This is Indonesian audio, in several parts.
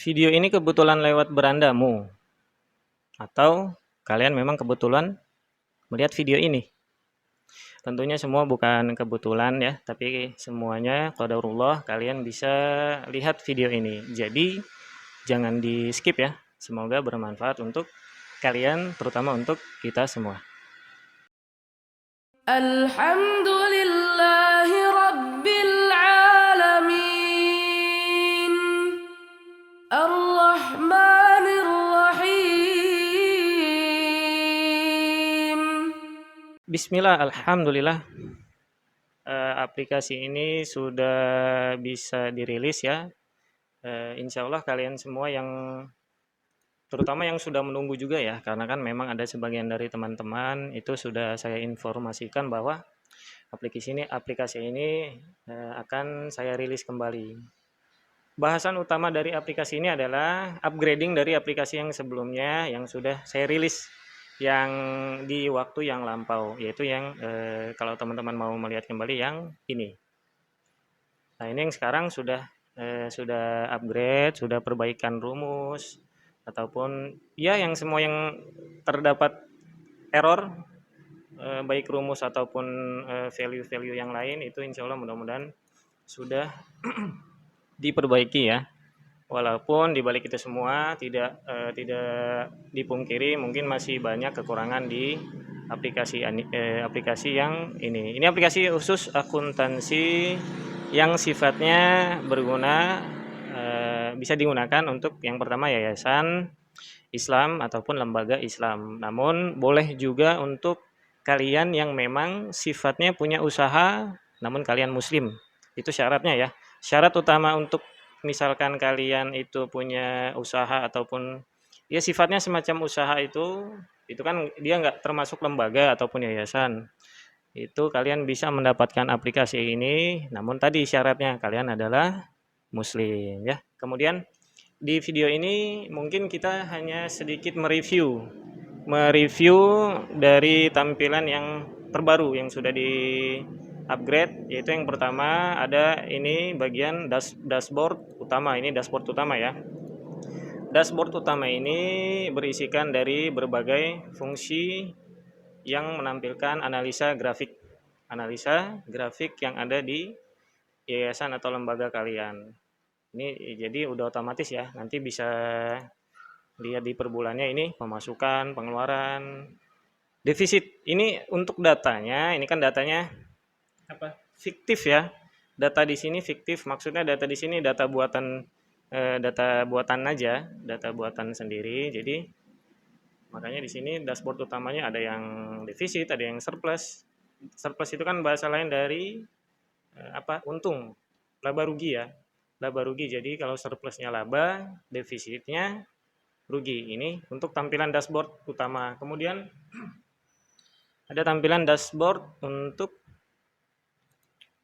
video ini kebetulan lewat berandamu, atau kalian memang kebetulan melihat video ini. Tentunya semua bukan kebetulan ya, tapi semuanya qadarullah kalian bisa lihat video ini. Jadi jangan di skip ya. Semoga bermanfaat untuk kalian, terutama untuk kita semua. Alhamdulillahi Rabbil Alamin Ar-Rahmanir Rahim. Bismillah, alhamdulillah. Aplikasi ini sudah bisa dirilis ya. Insya Allah kalian semua yang terutama yang sudah menunggu juga ya, karena kan memang ada sebagian dari teman-teman itu sudah saya informasikan bahwa aplikasi ini akan saya rilis kembali. Bahasan utama dari aplikasi ini adalah upgrading dari aplikasi yang sebelumnya yang sudah saya rilis yang di waktu yang lampau, yaitu yang kalau teman-teman mau melihat kembali yang ini. Nah, ini yang sekarang sudah upgrade, sudah perbaikan rumus ataupun ya yang semua yang terdapat error, baik rumus ataupun value-value yang lain itu insya Allah mudah-mudahan sudah diperbaiki ya. Walaupun di balik itu semua tidak dipungkiri mungkin masih banyak kekurangan di aplikasi yang ini. Ini aplikasi khusus akuntansi yang sifatnya berguna, bisa digunakan untuk yang pertama yayasan Islam ataupun lembaga Islam. Namun boleh juga untuk kalian yang memang sifatnya punya usaha namun kalian muslim. Itu syaratnya ya. Syarat utama untuk misalkan kalian itu punya usaha ataupun ya sifatnya semacam usaha itu kan dia nggak termasuk lembaga ataupun yayasan. Itu kalian bisa mendapatkan aplikasi ini, namun tadi syaratnya kalian adalah muslim ya. Kemudian di video ini mungkin kita hanya sedikit mereview dari tampilan yang terbaru yang sudah di upgrade, yaitu yang pertama ada ini bagian dashboard utama. Ini dashboard utama ya. Dashboard utama ini berisikan dari berbagai fungsi yang menampilkan analisa grafik yang ada di yayasan atau lembaga kalian. Ini jadi udah otomatis ya, nanti bisa lihat di per bulannya ini pemasukan, pengeluaran, defisit. Ini untuk datanya, ini kan datanya apa? Fiktif ya. Data di sini fiktif, maksudnya data di sini data buatan aja, data buatan sendiri. Jadi makanya di sini dashboard utamanya ada yang defisit, ada yang surplus. Surplus itu kan bahasa lain dari apa? Untung, laba rugi ya. Laba rugi. Jadi kalau surplusnya laba, defisitnya rugi. Ini untuk tampilan dashboard utama. Kemudian ada tampilan dashboard untuk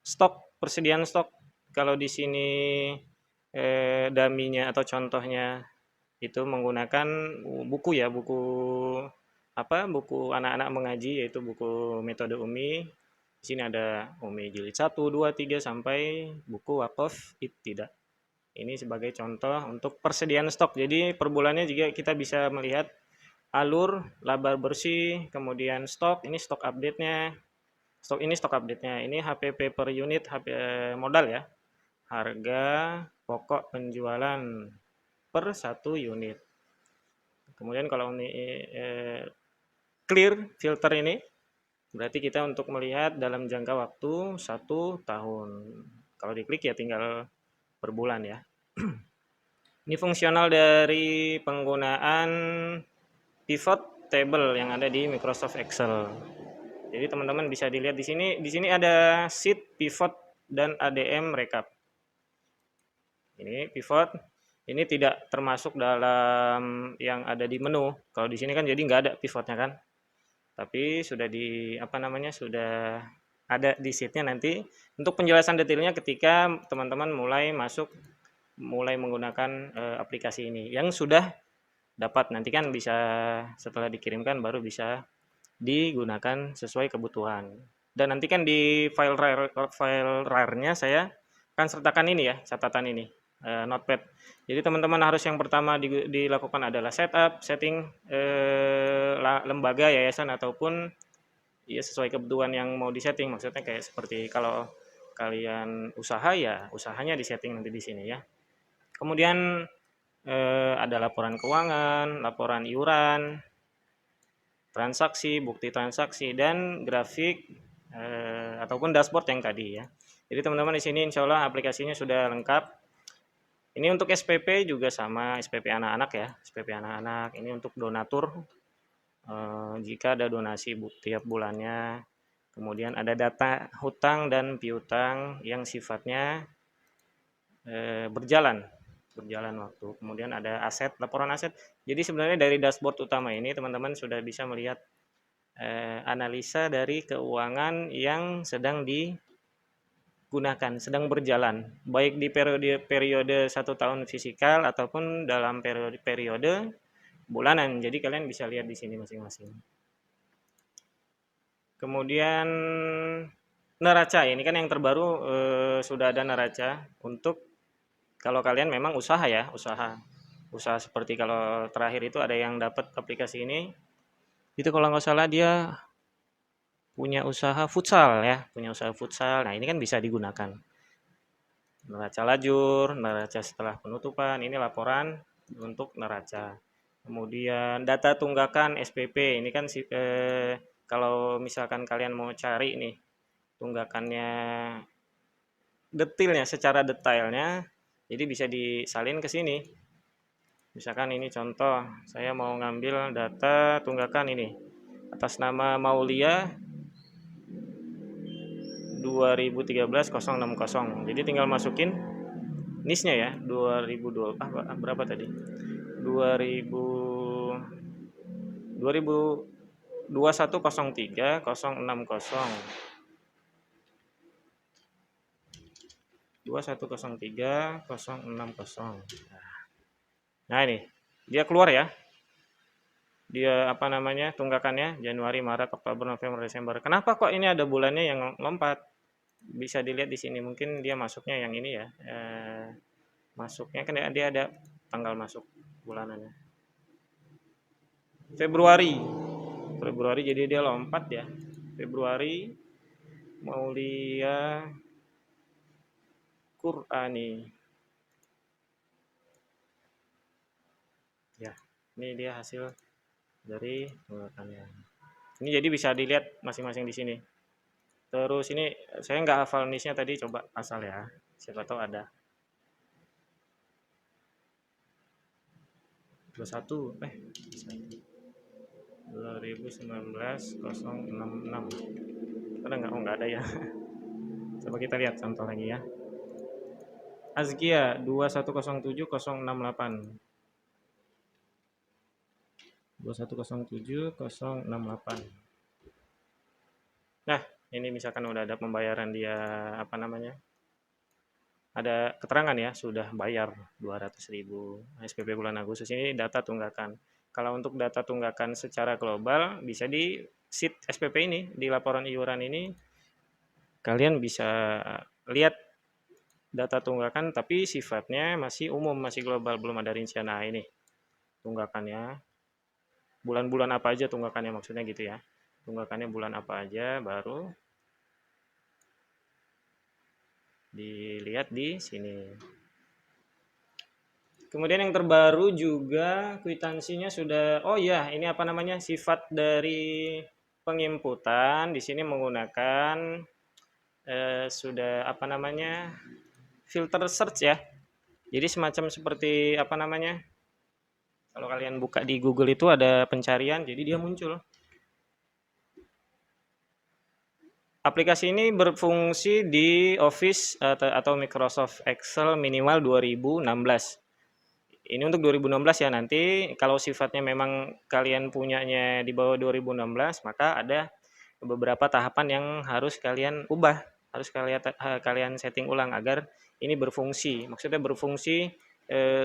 stok, persediaan stok. Kalau di sini daminya atau contohnya itu menggunakan buku ya, buku anak-anak mengaji, yaitu buku metode Umi. Di sini ada Umi jilid 1, 2, 3 sampai buku Waqaf Ibtida. Ini sebagai contoh untuk persediaan stok. Jadi per bulannya juga kita bisa melihat alur, laba bersih, kemudian stok, ini stok update-nya. Stok update-nya. Ini HPP per unit, modal ya. Harga pokok penjualan per 1 unit. Kemudian kalau ini clear filter ini berarti kita untuk melihat dalam jangka waktu 1 tahun. Kalau diklik ya tinggal per bulan ya. Ini fungsional dari penggunaan pivot table yang ada di Microsoft Excel. Jadi teman-teman bisa dilihat di sini. Di sini ada sheet, pivot, dan ADM recap. Ini pivot. Ini tidak termasuk dalam yang ada di menu. Kalau di sini kan jadi nggak ada pivotnya kan. Tapi sudah sudah ada di sheetnya nanti. Untuk penjelasan detailnya ketika teman-teman mulai menggunakan aplikasi ini. Yang sudah dapat nanti kan bisa setelah dikirimkan baru bisa digunakan sesuai kebutuhan. Dan nanti kan di file RAR-nya saya akan sertakan ini ya, catatan ini. Notepad. Jadi teman-teman harus yang pertama dilakukan adalah setting lembaga, yayasan ataupun ya sesuai kebutuhan yang mau disetting. Maksudnya kayak seperti kalau kalian usaha ya usahanya disetting nanti di sini ya. Kemudian ada laporan keuangan, laporan iuran, transaksi, bukti transaksi, dan grafik ataupun dashboard yang tadi ya. Jadi teman-teman di sini insya Allah aplikasinya sudah lengkap. Ini untuk SPP juga sama, SPP anak-anak ya, SPP anak-anak. Ini untuk donatur, jika ada donasi tiap bulannya. Kemudian ada data hutang dan piutang yang sifatnya berjalan waktu. Kemudian ada aset, laporan aset. Jadi sebenarnya dari dashboard utama ini teman-teman sudah bisa melihat analisa dari keuangan yang sedang digunakan, sedang berjalan, baik di periode 1 tahun fisikal ataupun dalam periode bulanan. Jadi kalian bisa lihat di sini masing-masing. Kemudian neraca, ini kan yang terbaru sudah ada neraca untuk kalau kalian memang usaha ya, usaha seperti kalau terakhir itu ada yang dapat aplikasi ini, itu kalau nggak salah dia punya usaha futsal ya, punya usaha futsal. Nah ini kan bisa digunakan neraca lajur, neraca setelah penutupan, ini laporan untuk neraca. Kemudian data tunggakan SPP, ini kan kalau misalkan kalian mau cari nih tunggakannya detailnya, secara detailnya, jadi bisa disalin ke sini. Misalkan ini contoh, saya mau ngambil data tunggakan ini atas nama Maulia 2013-060. Jadi tinggal masukin NIS-nya ya, 2002 berapa tadi? 2000 2103 060. 2103 060. Nah, ini dia keluar ya. Dia apa namanya? Tunggakannya Januari, Maret, Oktober, November, Desember. Kenapa kok ini ada bulannya yang lompat? Bisa dilihat di sini. Mungkin dia masuknya yang ini ya. Masuknya kan dia ada tanggal masuk bulanannya. Februari. Jadi dia lompat ya. Februari Maulia Qur'ani. Ya, ini dia hasil dari tunggakannya. Ini jadi bisa dilihat masing-masing di sini. Terus ini saya nggak hafal NIS-nya tadi, coba asal ya. Siapa tahu ada. 2019 066. Ada nggak? Oh nggak ada ya. Coba kita lihat contoh lagi ya. Azkia 2107 068. 2107 068. Nah, ini misalkan udah ada pembayaran dia apa namanya? Ada keterangan ya, sudah bayar 200.000 SPP bulan Agustus. Ini data tunggakan. Kalau untuk data tunggakan secara global bisa di sheet SPP ini, di laporan iuran ini kalian bisa lihat data tunggakan tapi sifatnya masih umum, masih global, belum ada rincian. Nah, ini tunggakannya. Bulan-bulan apa aja tunggakannya, maksudnya gitu ya. Tunggakannya bulan apa aja baru dilihat di sini. Kemudian yang terbaru juga kwitansinya sudah, oh ya, ini apa namanya, sifat dari penginputan di sini menggunakan sudah apa namanya, filter search ya. Jadi semacam seperti apa namanya, kalau kalian buka di Google itu ada pencarian, jadi dia muncul. Aplikasi ini berfungsi di Office atau Microsoft Excel minimal 2016. Ini untuk 2016 ya, nanti kalau sifatnya memang kalian punyanya di bawah 2016, maka ada beberapa tahapan yang harus kalian ubah, harus kalian setting ulang agar ini berfungsi. Maksudnya berfungsi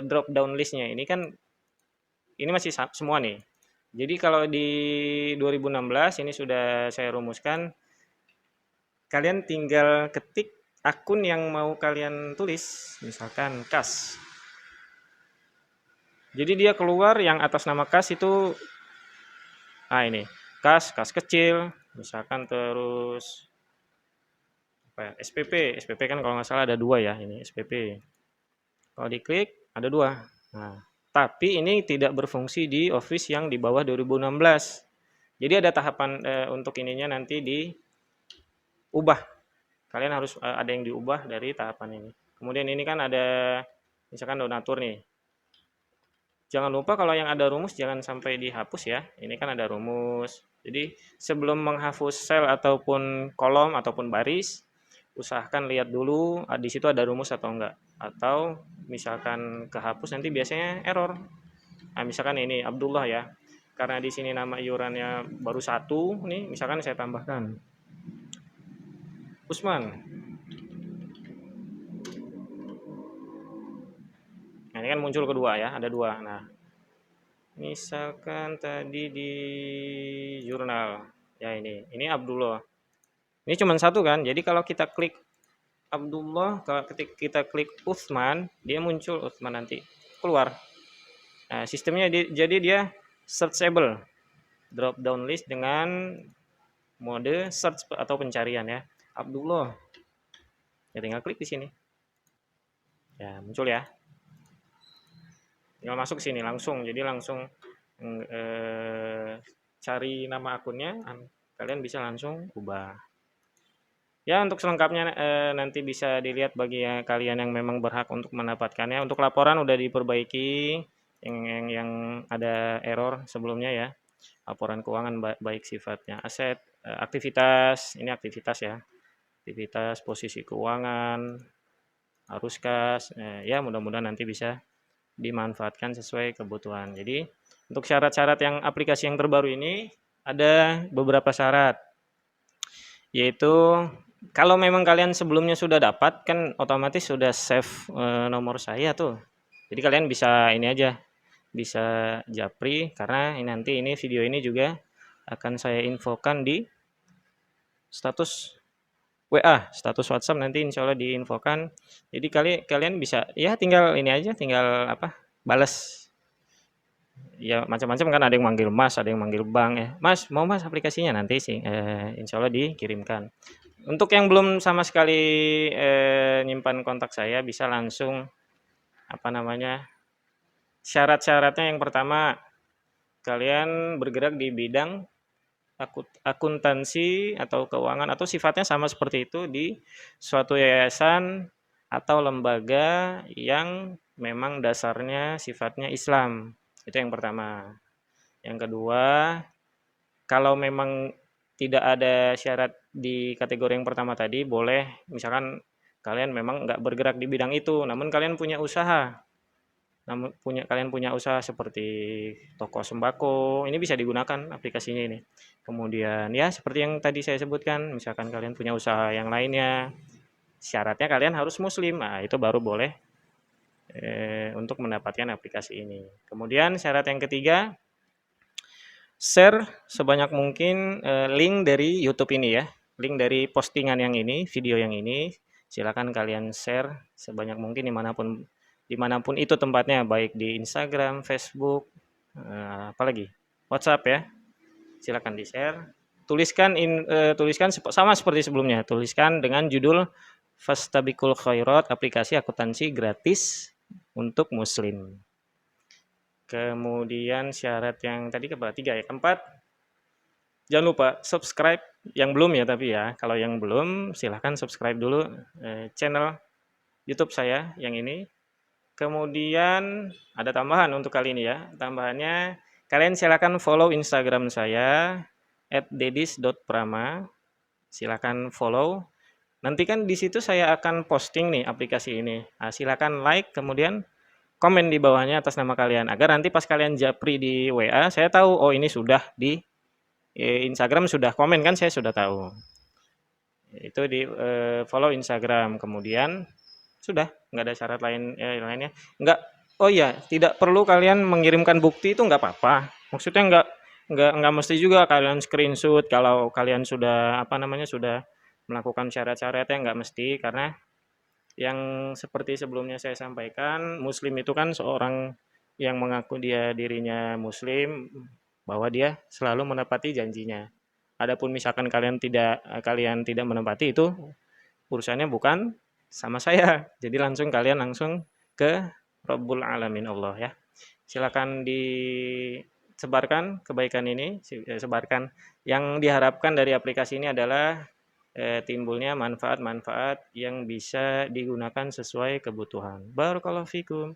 drop down listnya. Ini kan ini masih semua nih. Jadi kalau di 2016 ini sudah saya rumuskan, kalian tinggal ketik akun yang mau kalian tulis, misalkan kas. Jadi dia keluar yang atas nama kas itu, ini kas kecil, misalkan terus apa ya, SPP kan kalau nggak salah ada dua ya ini SPP. Kalau diklik ada dua. Nah, tapi ini tidak berfungsi di Office yang di bawah 2016. Jadi ada tahapan untuk ininya nanti diubah. Kalian harus ada yang diubah dari tahapan ini. Kemudian ini kan ada misalkan donatur nih. Jangan lupa kalau yang ada rumus jangan sampai dihapus ya. Ini kan ada rumus. Jadi sebelum menghapus sel ataupun kolom ataupun baris, usahakan lihat dulu di situ ada rumus atau enggak. Atau misalkan kehapus nanti biasanya error. Nah, misalkan ini Abdullah ya. Karena di sini nama iurannya baru satu nih, misalkan saya tambahkan Usman. Nah, ini kan muncul kedua ya, ada dua. Nah, misalkan tadi di jurnal, ya ini Abdullah. Ini cuma satu kan, jadi kalau kita klik Abdullah, kalau ketika kita klik Utsman, dia muncul Utsman nanti keluar. Nah, sistemnya jadi dia searchable, drop down list dengan mode search atau pencarian ya. Abdullah, ya tinggal klik di sini, ya muncul ya. Tinggal masuk sini langsung, jadi langsung cari nama akunnya, kalian bisa langsung ubah. Ya untuk selengkapnya nanti bisa dilihat bagi kalian yang memang berhak untuk mendapatkannya. Untuk laporan udah diperbaiki yang ada error sebelumnya ya. Laporan keuangan baik sifatnya aset, aktivitas, ini aktivitas ya. Aktivitas, posisi keuangan, arus kas, ya mudah-mudahan nanti bisa dimanfaatkan sesuai kebutuhan. Jadi untuk syarat-syarat yang aplikasi yang terbaru ini ada beberapa syarat, yaitu kalau memang kalian sebelumnya sudah dapat kan otomatis sudah save nomor saya tuh. Jadi kalian bisa ini aja, bisa japri karena nanti ini video ini juga akan saya infokan di status WA, status WhatsApp nanti insya Allah diinfokan. Jadi kalian bisa ya tinggal ini aja, tinggal balas. Ya macam-macam kan, ada yang manggil Mas, ada yang manggil Bang ya. Mas, mau Mas aplikasinya nanti sih insya Allah dikirimkan. Untuk yang belum sama sekali nyimpan kontak saya bisa langsung syarat-syaratnya yang pertama kalian bergerak di bidang akuntansi atau keuangan atau sifatnya sama seperti itu di suatu yayasan atau lembaga yang memang dasarnya sifatnya Islam. Itu yang pertama. Yang kedua, kalau memang tidak ada syarat di kategori yang pertama tadi, boleh misalkan kalian memang nggak bergerak di bidang itu, namun kalian punya usaha. Kalian punya usaha seperti toko sembako, ini bisa digunakan aplikasinya ini. Kemudian ya seperti yang tadi saya sebutkan, misalkan kalian punya usaha yang lainnya, syaratnya kalian harus muslim, nah itu baru boleh untuk mendapatkan aplikasi ini. Kemudian syarat yang ketiga, share sebanyak mungkin link dari YouTube ini ya, link dari postingan yang ini, video yang ini, silakan kalian share sebanyak mungkin dimanapun itu tempatnya, baik di Instagram, Facebook, apalagi WhatsApp ya, silakan di share. Tuliskan sama seperti sebelumnya, tuliskan dengan judul Fastabikul Khairat, aplikasi akuntansi gratis untuk muslim. Kemudian syarat yang tadi tiga ya, keempat, jangan lupa subscribe yang belum ya, tapi ya kalau yang belum silahkan subscribe dulu channel YouTube saya yang ini. Kemudian ada tambahan untuk kali ini ya. Tambahannya kalian silakan follow Instagram saya @dedis.prama. Silakan follow. Nanti kan di situ saya akan posting nih aplikasi ini. Nah, silakan like kemudian komen di bawahnya atas nama kalian agar nanti pas kalian japri di WA saya tahu oh ini sudah di Instagram sudah komen kan, saya sudah tahu. Itu di follow Instagram, kemudian sudah, nggak ada syarat lainnya. Nggak, oh iya, tidak perlu kalian mengirimkan bukti, itu nggak apa-apa. Maksudnya nggak mesti juga kalian screenshot kalau kalian sudah sudah melakukan syarat-syarat yang nggak mesti, karena yang seperti sebelumnya saya sampaikan, muslim itu kan seorang yang mengaku dia dirinya muslim, bahwa dia selalu menepati janjinya. Adapun misalkan kalian tidak menepati, itu urusannya bukan sama saya. Jadi kalian langsung ke Rabbul Alamin Allah ya. Silakan disebarkan kebaikan ini, sebarkan. Yang diharapkan dari aplikasi ini adalah timbulnya manfaat-manfaat yang bisa digunakan sesuai kebutuhan. Barakallahu fikum.